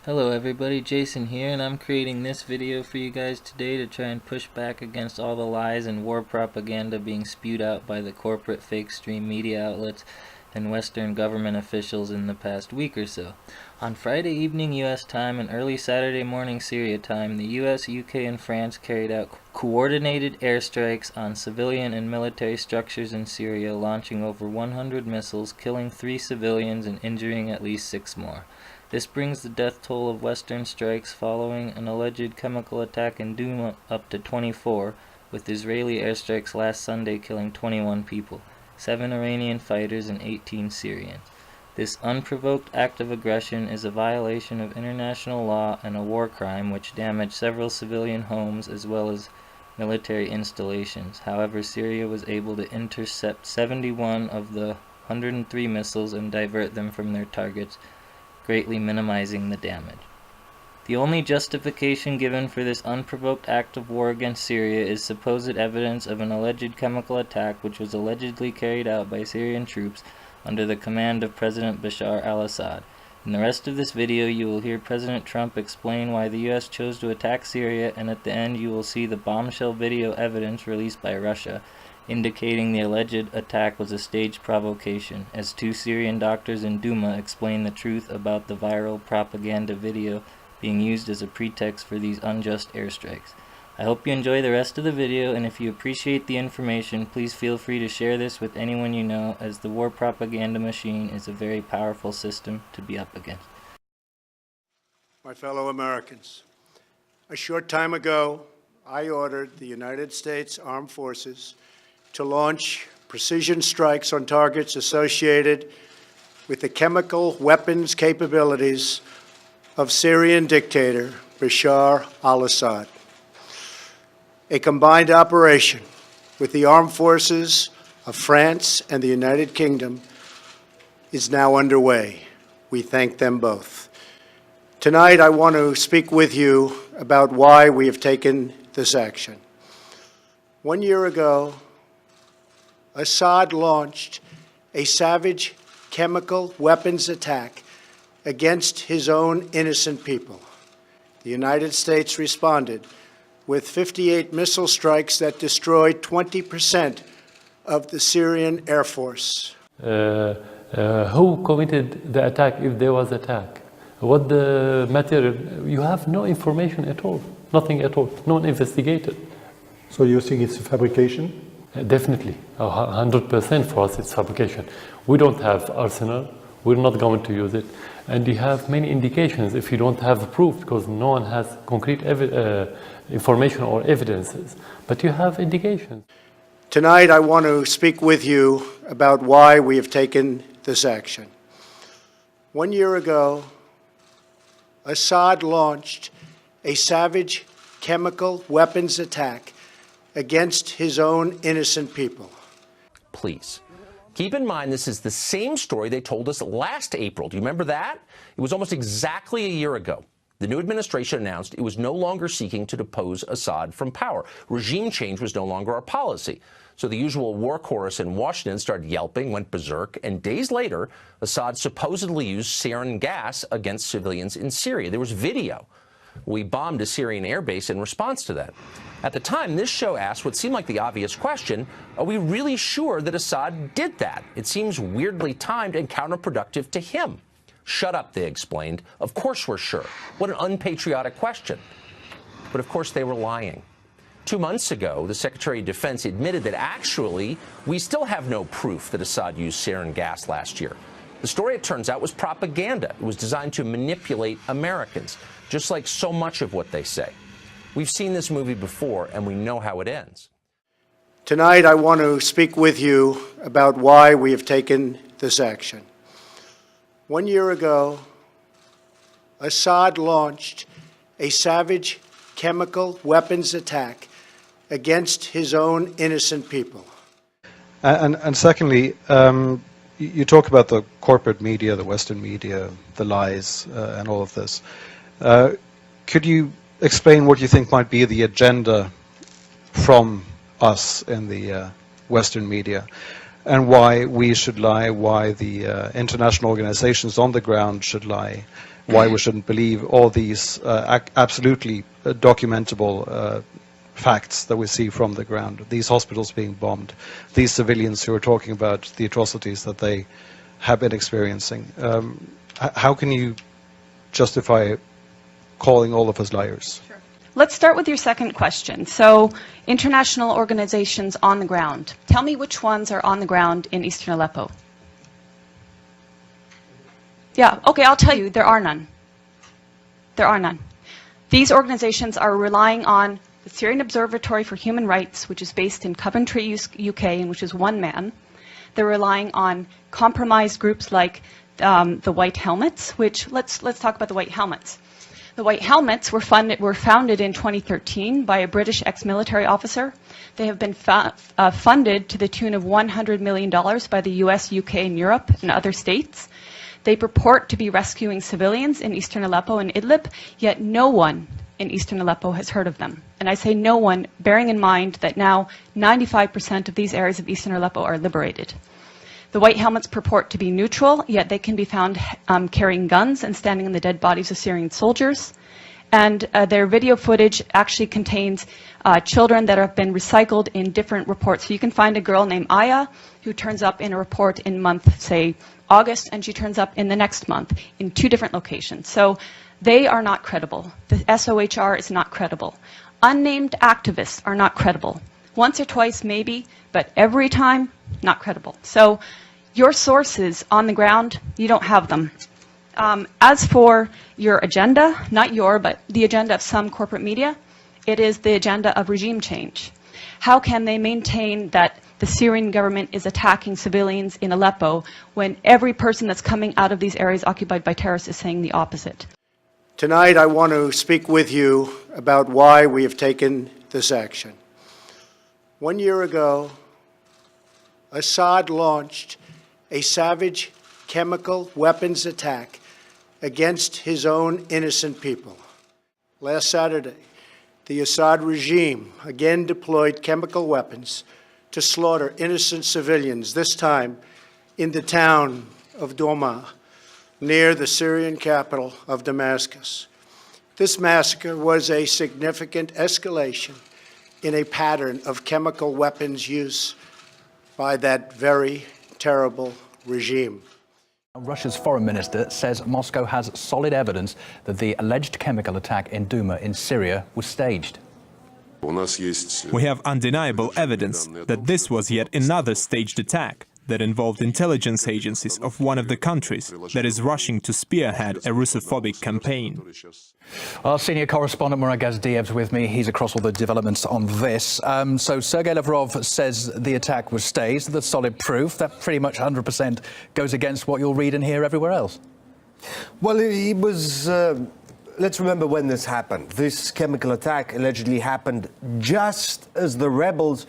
Hello everybody, Jason here, and I'm creating this video for you guys today to try and push back against all the lies and war propaganda being spewed out by the corporate fake stream media outlets and Western government officials in the past week or so. On Friday evening US time and early Saturday morning Syria time, the US, UK, and France carried out coordinated airstrikes on civilian and military structures in Syria, launching over 100 missiles, killing 3 civilians and injuring at least 6 more. This brings the death toll of Western strikes following an alleged chemical attack in Douma up to 24, with Israeli airstrikes last Sunday killing 21 people, 7 Iranian fighters and 18 Syrians. This unprovoked act of aggression is a violation of international law and a war crime which damaged several civilian homes as well as military installations. However, Syria was able to intercept 71 of the 103 missiles and divert them from their targets, greatly minimizing the damage. The only justification given for this unprovoked act of war against Syria is supposed evidence of an alleged chemical attack which was allegedly carried out by Syrian troops under the command of President Bashar al-Assad. In the rest of this video you will hear President Trump explain why the US chose to attack Syria, and at the end you will see the bombshell video evidence released by Russia indicating the alleged attack was a staged provocation, as 2 Syrian doctors in Douma explain the truth about the viral propaganda video being used as a pretext for these unjust airstrikes. I hope you enjoy the rest of the video, and if you appreciate the information, please feel free to share this with anyone you know, as the war propaganda machine is a very powerful system to be up against. My fellow Americans, a short time ago, I ordered the United States Armed Forces to launch precision strikes on targets associated with the chemical weapons capabilities of Syrian dictator Bashar al-Assad. A combined operation with the armed forces of France and the United Kingdom is now underway. We thank them both. Tonight, I want to speak with you about why we have taken this action. 1 year ago, Assad launched a savage chemical weapons attack against his own innocent people. The United States responded with 58 missile strikes that destroyed 20% of the Syrian Air Force. Who committed the attack, if there was attack? What the material? You have no information at all, nothing at all, no one investigated. So you think it's a fabrication? Definitely, 100% for us it's fabrication. We don't have arsenal, we're not going to use it. And you have many indications if you don't have proof, because no one has concrete information or evidences. But you have indications. Tonight, I want to speak with you about why we have taken this action. 1 year ago, Assad launched a savage chemical weapons attack against his own innocent people. Please. Keep in mind, this is the same story they told us last April. Do you remember that? It was almost exactly a year ago. The new administration announced it was no longer seeking to depose Assad from power. Regime change was no longer our policy. So the usual war chorus in Washington started yelping, went berserk, and days later, Assad supposedly used sarin gas against civilians in Syria. There was video. We bombed a Syrian airbase in response to that. At the time, this show asked what seemed like the obvious question: are we really sure that Assad did that? It seems weirdly timed and counterproductive to him. Shut up, they explained. Of course we're sure. What an unpatriotic question. But of course they were lying. 2 months ago, the Secretary of Defense admitted that actually we still have no proof that Assad used sarin gas last year. The story, it turns out, was propaganda. It was designed to manipulate Americans, just like so much of what they say. We've seen this movie before, and we know how it ends. Tonight, I want to speak with you about why we have taken this action. 1 year ago, Assad launched a savage chemical weapons attack against his own innocent people. And secondly, you talk about the corporate media, the Western media, the lies, and all of this. Could you explain what you think might be the agenda from us in the Western media? and why we should lie, why the international organizations on the ground should lie, why we shouldn't believe all these absolutely documentable facts that we see from the ground, these hospitals being bombed, these civilians who are talking about the atrocities that they have been experiencing. How can you justify calling all of us liars? Sure. Let's start with your second question. So, international organizations on the ground. Tell me which ones are on the ground in eastern Aleppo. Yeah, okay, I'll tell you, there are none. There are none. These organizations are relying on the Syrian Observatory for Human Rights, which is based in Coventry, UK, and which is one man. They're relying on compromised groups like the White Helmets, which, let's talk about the White Helmets. The White Helmets were founded in 2013 by a British ex-military officer. They have been funded to the tune of $100 million by the US, UK, and Europe and other states. They purport to be rescuing civilians in eastern Aleppo and Idlib, yet no one in eastern Aleppo has heard of them. And I say no one, bearing in mind that now 95% of these areas of eastern Aleppo are liberated. The White Helmets purport to be neutral, yet they can be found carrying guns and standing on the dead bodies of Syrian soldiers. And their video footage actually contains children that have been recycled in different reports. So you can find a girl named Aya who turns up in a report in month, say, August, and she turns up in the next month in 2 different locations. So they are not credible. The SOHR is not credible. Unnamed activists are not credible. Once or twice, maybe, but every time, not credible. So your sources on the ground, you don't have them. As for your agenda, not your, but the agenda of some corporate media, it is the agenda of regime change. How can they maintain that the Syrian government is attacking civilians in Aleppo when every person that's coming out of these areas occupied by terrorists is saying the opposite? Tonight, I want to speak with you about why we have taken this action. 1 year ago, Assad launched a savage chemical weapons attack against his own innocent people. Last Saturday, the Assad regime again deployed chemical weapons to slaughter innocent civilians, this time in the town of Douma, near the Syrian capital of Damascus. This massacre was a significant escalation in a pattern of chemical weapons use by that very terrible regime. Russia's foreign minister says Moscow has solid evidence that the alleged chemical attack in Douma in Syria was staged. We have undeniable evidence that this was yet another staged attack that involved intelligence agencies of one of the countries that is rushing to spearhead a Russophobic campaign. Our senior correspondent Murad Gazdiev's with me. He's across all the developments on this. So Sergei Lavrov says the attack was staged. That's solid proof. That pretty much 100% goes against what you'll read and hear everywhere else. Well, it was... Let's remember when this happened. This chemical attack allegedly happened just as the rebels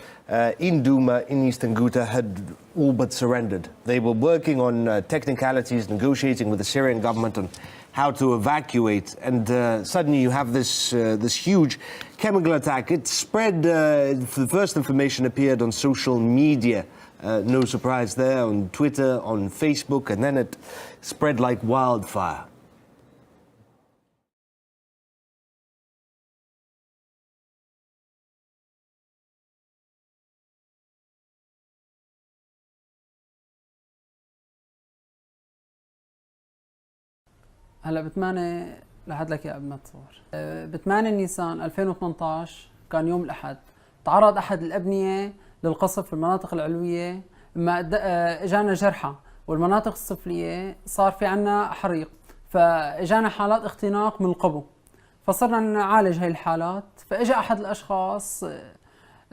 in Douma, in eastern Ghouta, had all but surrendered. They were working on technicalities, negotiating with the Syrian government on how to evacuate, and suddenly you have this this huge chemical attack. It spread, the first information appeared on social media, no surprise there, on Twitter, on Facebook, and then it spread like wildfire. هلا ب 8 لحد لك يا قبل ما تصور ب 8 نيسان 2018 كان يوم الأحد تعرض أحد الأبنية للقصف في المناطق العلوية ما اجانا جرحى والمناطق السفلية صار في عنا حريق فاجانا حالات اختناق من القبو فصرنا نعالج هاي الحالات فاجا أحد الأشخاص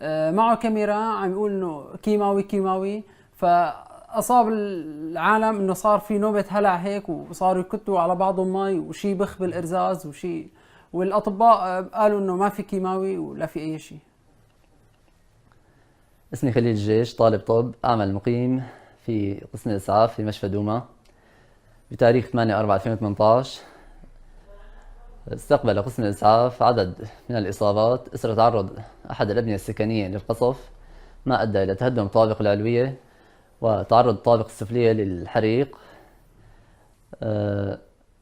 معه كاميرا عم يقول إنه كيماوي فأصاب العالم إنه صار في نوبة هلع هيك وصاروا يكتوا على بعضهم مي وشي بخ بالإرزاز وشي والأطباء قالوا إنه ما في كيماوي ولا في أي شيء. اسمي خليل الجيش، طالب طب، أعمل مقيم في قسم الإسعاف في مشفى دوما. بتاريخ 8/4/2018 استقبل قسم الإسعاف عدد من الإصابات إثر تعرض أحد الأبنية السكنية للقصف ما أدى إلى تهدم الطوابق العلوية وتعرض الطابق السفلية للحريق.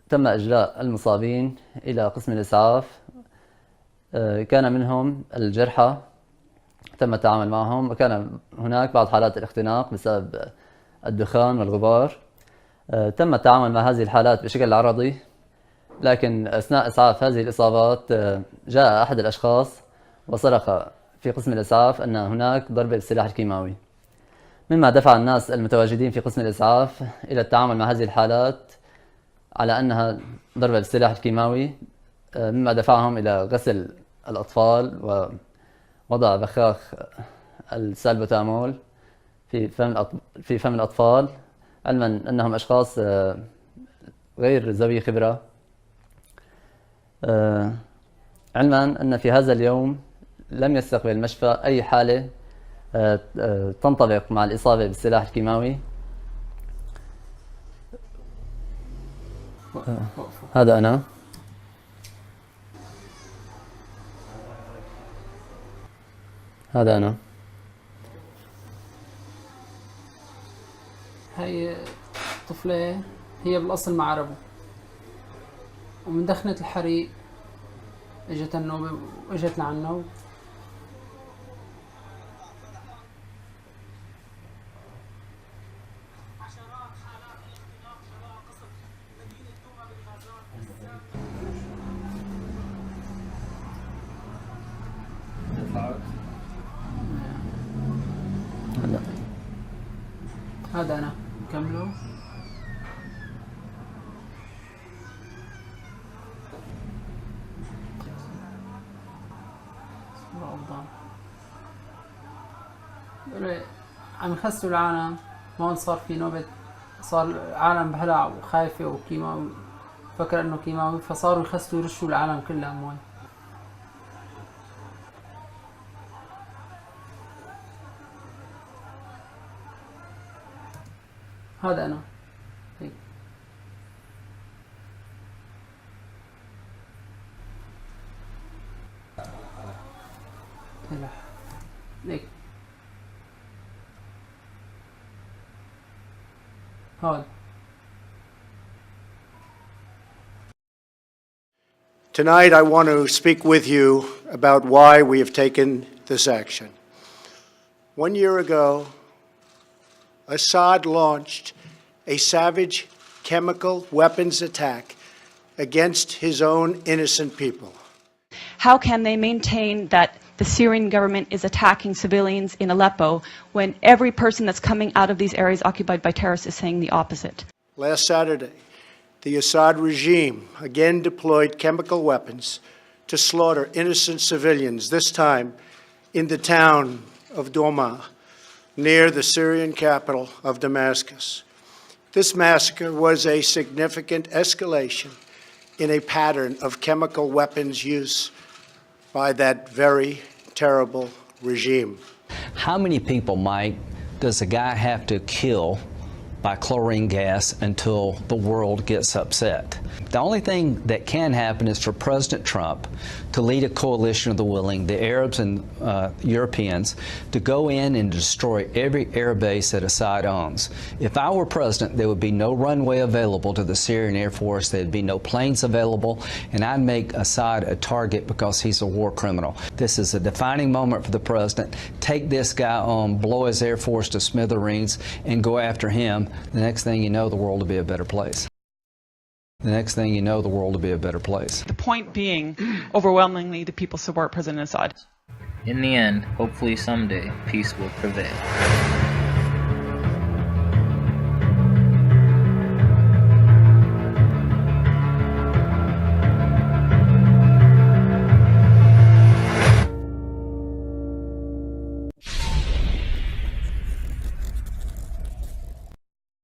تم إجلاء المصابين إلى قسم الإسعاف. كان منهم الجرحى تم التعامل معهم، وكان هناك بعض حالات الاختناق بسبب الدخان والغبار. تم التعامل مع هذه الحالات بشكل عرضي، لكن أثناء إسعاف هذه الإصابات جاء أحد الأشخاص وصرخ في قسم الإسعاف أن هناك ضربة بالسلاح الكيماوي، مما دفع الناس المتواجدين في قسم الإسعاف إلى التعامل مع هذه الحالات على أنها ضربة بالسلاح الكيماوي، مما دفعهم إلى غسل الأطفال ووضع بخاخ السالبوتامول في فم الأطفال، علما أنهم أشخاص غير ذوي خبرة، علما أن في هذا اليوم لم يستقبل المشفى أي حالة تنطبق مع الإصابة بالسلاح الكيماوي. هذا أنا. هذا أنا. هي طفلة هي بالأصل مع عربه، ومن دخنة الحريق اجت النوبة واجت لعنا. هذا أنا. كملوا. عم يخسوا العالم، هون صار في نوبة، صار العالم بهلع وخايفة وكيماوي، فكر انه كيماوي، فصاروا يخسوا يرشوا العالم كلها موي. هذا انا هيك. هيك هذا. Tonight, I want to speak with you about why we have taken this action. 1 year ago, Assad launched a savage chemical weapons attack against his own innocent people. How can they maintain that the Syrian government is attacking civilians in Aleppo when every person that's coming out of these areas occupied by terrorists is saying the opposite? Last Saturday, the Assad regime again deployed chemical weapons to slaughter innocent civilians, this time in the town of Douma, near the Syrian capital of Damascus. This massacre was a significant escalation in a pattern of chemical weapons use by that very terrible regime. How many people, Mike, does a guy have to kill by chlorine gas until the world gets upset? The only thing that can happen is for President Trump to lead a coalition of the willing, the Arabs and Europeans, to go in and destroy every air base that Assad owns. If I were president, there would be no runway available to the Syrian Air Force, there'd be no planes available, and I'd make Assad a target because he's a war criminal. This is a defining moment for the president. Take this guy on, blow his Air Force to smithereens, and go after him. The next thing you know, the world will be a better place. The next thing you know, the world will be a better place. The point being, overwhelmingly, the people support President Assad. In the end, hopefully someday, peace will prevail.